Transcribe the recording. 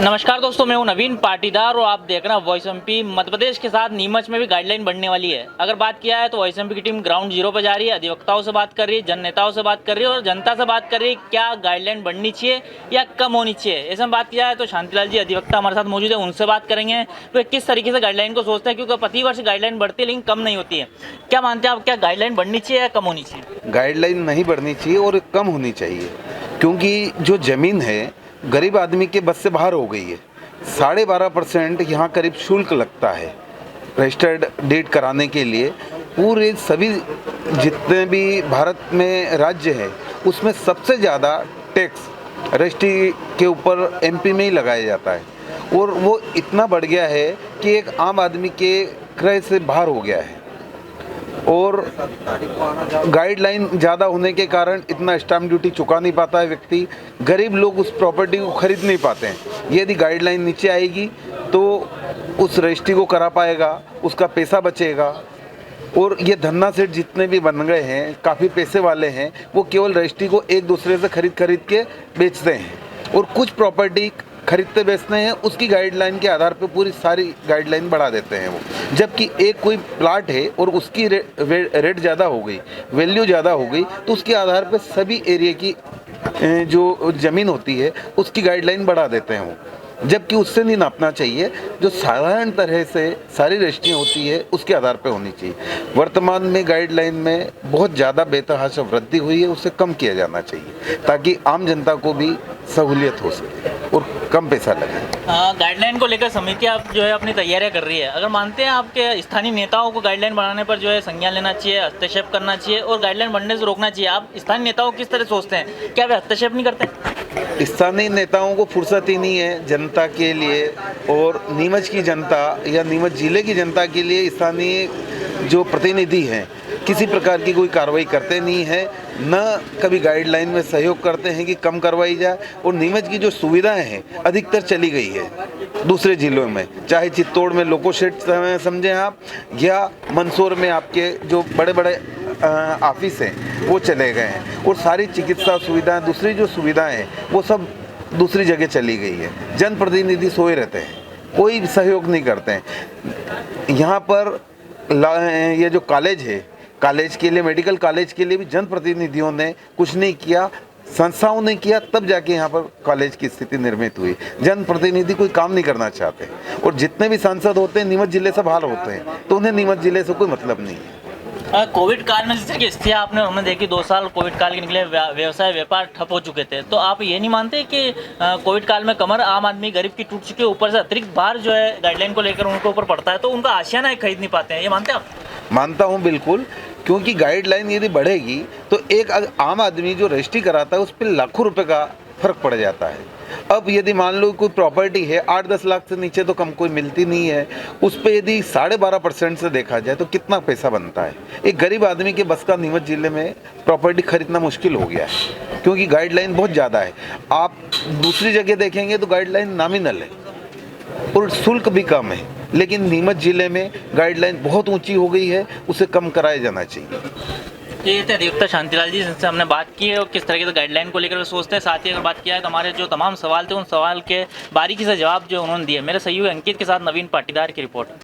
नमस्कार दोस्तों, मैं हूं नवीन पाटीदार और आप देख रहे हैं वॉइस एमपी। मध्य प्रदेश के साथ नीमच में भी गाइडलाइन बढ़ने वाली है। अगर बात किया है तो वॉइस एमपी की टीम ग्राउंड जीरो पर जा रही है, अधिवक्ताओं से बात कर रही है, जन नेताओं से बात कर रही है और जनता से बात कर रही है क्या गाइडलाइन बढ़नी चाहिए या कम होनी चाहिए। ऐसे में बात किया है तो शांतिलाल जी अधिवक्ता हमारे साथ मौजूद है, उनसे बात करेंगे तो किस तरीके से गाइडलाइन को सोचते हैं, क्योंकि प्रतिवर्ष गाइडलाइन बढ़ती है लेकिन कम नहीं होती है। क्या मानते हैं आप, क्या गाइडलाइन बढ़नी चाहिए या कम होनी चाहिए? गाइडलाइन नहीं बढ़नी चाहिए और कम होनी चाहिए, क्योंकि जो ज़मीन है गरीब आदमी के बस से बाहर हो गई है। 12.5% यहाँ करीब शुल्क लगता है रजिस्टर्ड डीड कराने के लिए। पूरे सभी जितने भी भारत में राज्य है उसमें सबसे ज़्यादा टैक्स रजिस्ट्री के ऊपर एमपी में ही लगाया जाता है और वो इतना बढ़ गया है कि एक आम आदमी के क्रय से बाहर हो गया है। और गाइडलाइन ज़्यादा होने के कारण इतना स्टैम्प ड्यूटी चुका नहीं पाता है व्यक्ति। गरीब लोग उस प्रॉपर्टी को खरीद नहीं पाते हैं। यदि गाइडलाइन नीचे आएगी तो उस रजिस्ट्री को करा पाएगा, उसका पैसा बचेगा। और ये धन्ना सेठ जितने भी बन गए हैं, काफ़ी पैसे वाले हैं, वो केवल रजिस्ट्री को एक दूसरे से खरीद के बेचते हैं और कुछ प्रॉपर्टी खरीदते बेचते हैं, उसकी गाइडलाइन के आधार पर पूरी सारी गाइडलाइन बढ़ा देते हैं वो। जबकि एक कोई प्लाट है और उसकी रेट ज़्यादा हो गई, वैल्यू ज़्यादा हो गई, तो उसके आधार पर सभी एरिया की जो ज़मीन होती है उसकी गाइडलाइन बढ़ा देते हैं वो। जबकि उससे नहीं नापना चाहिए, जो साधारण तरह से सारी रजिस्ट्रियाँ होती है उसके आधार पर होनी चाहिए। वर्तमान में गाइडलाइन में बहुत ज़्यादा बेतहाशा वृद्धि हुई है, उसे कम किया जाना चाहिए ताकि आम जनता को भी सहूलियत हो सके और कम पैसा लगे। गाइडलाइन को लेकर समिति आप जो है अपनी तैयारियां कर रही है। अगर मानते हैं आपके स्थानीय नेताओं को गाइडलाइन बनाने पर जो है संज्ञान लेना चाहिए, हस्तक्षेप करना चाहिए और गाइडलाइन बढ़ने से रोकना चाहिए, आप स्थानीय नेताओं को किस तरह सोचते हैं? क्या वे हस्तक्षेप नहीं करते? स्थानीय नेताओं को फुर्सत ही नहीं है जनता के लिए, और नीमच की जनता या नीमच जिले की जनता के लिए स्थानीय जो प्रतिनिधि हैं किसी प्रकार की कोई कार्रवाई करते नहीं है, न कभी गाइडलाइन में सहयोग करते हैं कि कम करवाई जाए। और नीमच की जो सुविधाएं हैं अधिकतर चली गई है दूसरे जिलों में, चाहे चित्तौड़ में लोको शेड समझें आप, या मंदसौर में आपके जो बड़े बड़े ऑफिस हैं वो चले गए हैं और सारी चिकित्सा सुविधाएं, दूसरी जो सुविधाएं हैं वो सब दूसरी जगह चली गई है। जनप्रतिनिधि सोए रहते हैं, कोई सहयोग नहीं करते हैं। यहाँ पर ये जो कॉलेज है, कॉलेज के लिए, मेडिकल कॉलेज के लिए भी जनप्रतिनिधियों ने कुछ नहीं किया, संस्थाओं ने किया, तब जाके यहाँ पर कॉलेज की स्थिति निर्मित हुई। जनप्रतिनिधि कोई काम नहीं करना चाहते और जितने भी सांसद होते हैं नीमच जिले से बाहर होते हैं, तो उन्हें नीमच जिले से कोई मतलब नहीं है। कोविड काल में जिस तरह की स्थितियाँ हमने देखी, 2 साल कोविड काल के निकले, व्यवसाय व्यापार ठप हो चुके थे, तो आप ये नहीं मानते कि कोविड काल में कमर आम आदमी गरीब की टूट चुकी है, ऊपर से अतिरिक्त भार जो है गाइडलाइन को लेकर उनके ऊपर पड़ता है, तो उनका आशियाना खरीद नहीं पाते हैं, ये मानते हैं आप? मानता हूँ बिल्कुल, क्योंकि गाइडलाइन यदि बढ़ेगी तो एक आम आदमी जो रजिस्ट्री कराता है उस पर लाखों रुपए का फर्क पड़ जाता है। अब यदि मान लो कोई प्रॉपर्टी है 8-10 लाख से नीचे तो कम कोई मिलती नहीं है, उस पर यदि 12.5% से देखा जाए तो कितना पैसा बनता है। एक गरीब आदमी के बस का नीमच जिले में प्रॉपर्टी खरीदना मुश्किल हो गया है, क्योंकि गाइडलाइन बहुत ज़्यादा है। आप दूसरी जगह देखेंगे तो गाइडलाइन नॉमिनल है और शुल्क भी कम है, लेकिन नीमच जिले में गाइडलाइन बहुत ऊंची हो गई है, उसे कम कराया जाना चाहिए। ये थे अधिवक्ता शांतिलाल जी, जिनसे हमने बात की है और किस तरह के गाइडलाइन को लेकर वे सोचते हैं। साथ ही अगर बात किया है तो हमारे जो तमाम सवाल थे उन सवाल के बारीकी से जवाब जो उन्होंने दिए। मेरे सहयोगी अंकित के साथ नवीन पाटीदार की रिपोर्ट।